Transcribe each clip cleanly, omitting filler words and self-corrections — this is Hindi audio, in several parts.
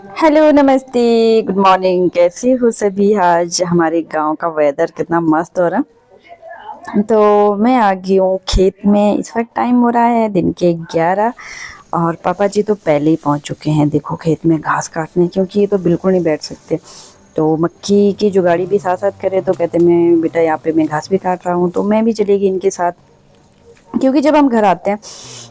हेलो, नमस्ते, गुड मॉर्निंग। कैसे हो सभी? आज हमारे गांव का वेदर कितना मस्त हो रहा। तो मैं आ गई हूँ खेत में। इस वक्त टाइम हो रहा है दिन के 11 और पापा जी तो पहले ही पहुँच चुके हैं, देखो, खेत में घास काटने, क्योंकि ये तो बिल्कुल नहीं बैठ सकते। तो मक्की की जुगाड़ी भी साथ साथ करे, तो कहते मैं बेटा यहाँ पे मैं घास भी काट रहा हूँ, तो मैं भी चली गई इनके साथ। क्योंकि जब हम घर आते हैं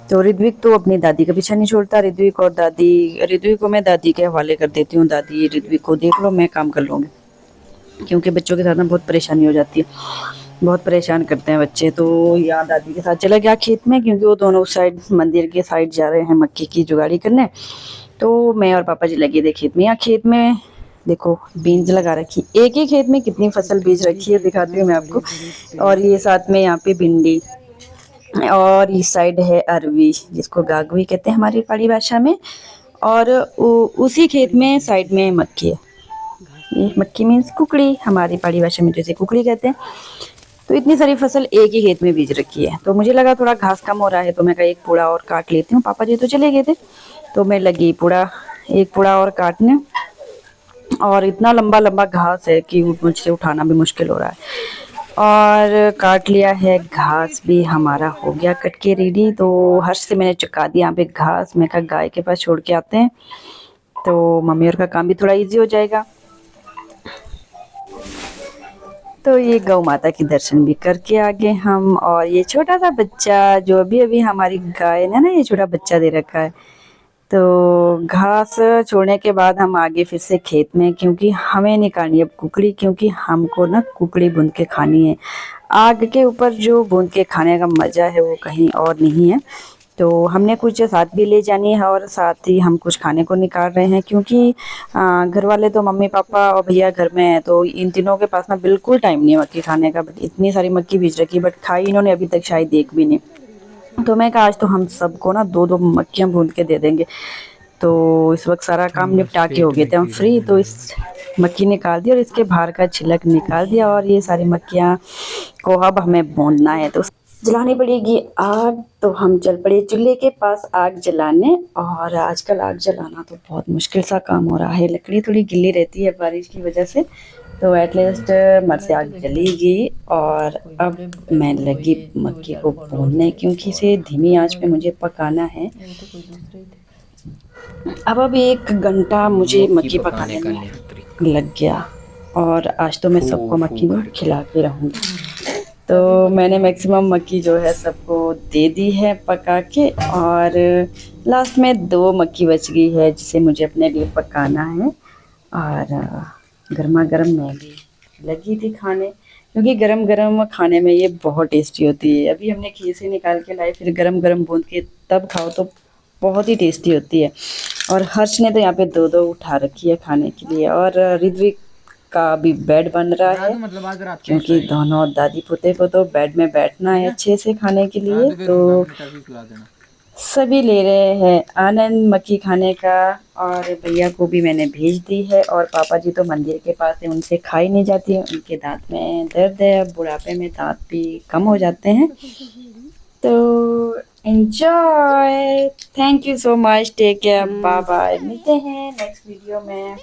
तो ऋत्विक तो अपनी दादी का पीछा नहीं छोड़ता। ऋत्विक को मैं दादी के हवाले कर देती हूँ, दादी ऋत्विक को देख लो, मैं काम कर लूँगी। क्योंकि बच्चों के साथ ना बहुत परेशानी हो जाती है, बहुत परेशान करते हैं बच्चे। तो यहाँ दादी के साथ चला गया खेत में, क्योंकि वो दोनों उस साइड मंदिर के साइड जा रहे हैं मक्की की जुगाड़ी करने। तो मैं और पापा जी लगे थे खेत में। यहाँ खेत में देखो बीन्स लगा रखी, एक ही खेत में कितनी फसल बीज रखी है दिखाती हूँ मैं आपको। और ये साथ में यहाँ पे भिंडी, और इस साइड है अरवी, जिसको गागवी कहते हैं हमारी पहाड़ी भाषा में। और उसी खेत में साइड में मक्की है। ये मक्की मीन्स कुकड़ी, हमारी पहाड़ी भाषा में जैसे कुकड़ी कहते हैं। तो इतनी सारी फसल एक ही खेत में बीज रखी है। तो मुझे लगा थोड़ा घास कम हो रहा है, तो मैं कहा एक पूड़ा और काट लेती हूँ। पापा जी तो चले गए थे, तो मैं लगी एक पूड़ा और काटने। और इतना लंबा लंबा घास है कि मुझसे उठाना भी मुश्किल हो रहा है। और काट लिया है, घास भी हमारा हो गया कट के रेडी। तो हर्ष से मैंने चुका दिया यहाँ पे घास। मैं कहा गाय के पास छोड़ के आते हैं, तो मम्मी और का काम भी थोड़ा इजी हो जाएगा। तो ये गौ माता के दर्शन भी करके आ गए हम। और ये छोटा सा बच्चा जो अभी अभी हमारी गाय ने ना, ये छोटा बच्चा दे रखा है। तो घास छोड़ने के बाद हम आगे फिर से खेत में, क्योंकि हमें निकालनी है अब कुकड़ी, क्योंकि हमको ना कुकड़ी भून के खानी है। आग के ऊपर जो भून के खाने का मज़ा है वो कहीं और नहीं है। तो हमने कुछ साथ भी ले जानी है, और साथ ही हम कुछ खाने को निकाल रहे हैं, क्योंकि घर वाले तो मम्मी पापा और भैया घर में है, तो इन तीनों के पास ना बिल्कुल टाइम नहीं है मक्की खाने का। बट इतनी सारी मक्की बीज रखी, बट खाई इन्होंने अभी तक शायद एक भी नहीं। तो मैं कहा आज तो हम सबको ना दो दो मक्खियाँ भून के दे देंगे। तो इस वक्त सारा काम निपटा के हो गए थे हम फ्री। तो इस मक्खी निकाल दी और इसके बाहर का छिलक निकाल दिया, और ये सारी मक्खियाँ को अब हमें भूनना है। तो जलानी पड़ेगी आग। तो हम चल पड़े चूल्हे के पास आग जलाने। और आजकल आग जलाना तो बहुत मुश्किल सा काम हो रहा है, लकड़ी थोड़ी गिल्ली रहती है बारिश की वजह से। तो एटलीस्ट मर से आग जलेगी। और अब मैं लगी मक्की को भूनने, क्योंकि इसे धीमी आंच पे मुझे पकाना है। अब 1 घंटा मुझे मक्की पकाने में लग गया। और आज तो मैं सबको मक्की में खिला के रहूँगी। तो मैंने मैक्सिमम मक्की जो है सबको दे दी है पका के। और लास्ट में 2 मक्की बच गई है, जिसे मुझे अपने लिए पकाना है। और गर्मा गर्म मैं भी लगी थी खाने, क्योंकि गरम गरम खाने में ये बहुत टेस्टी होती है। अभी हमने खीर से निकाल के लाई, फिर गरम गरम भून के तब खाओ तो बहुत ही टेस्टी होती है। और हर्ष ने तो यहाँ पे 2 2 उठा रखी है खाने के लिए। और ऋत्विक का भी बेड बन रहा है, क्योंकि दोनों दादी पोते को तो बेड में बैठना है अच्छे से खाने के लिए। तो सभी ले रहे हैं आनंद मक्खी खाने का। और भैया को भी मैंने भेज दी है। और पापा जी तो मंदिर के पास है, उनसे खाई नहीं जाती है, उनके दांत में दर्द है। अब बुढ़ापे में दांत भी कम हो जाते हैं। तो enjoy, thank you so much, take care, bye bye. मिलते हैं नेक्स्ट वीडियो में।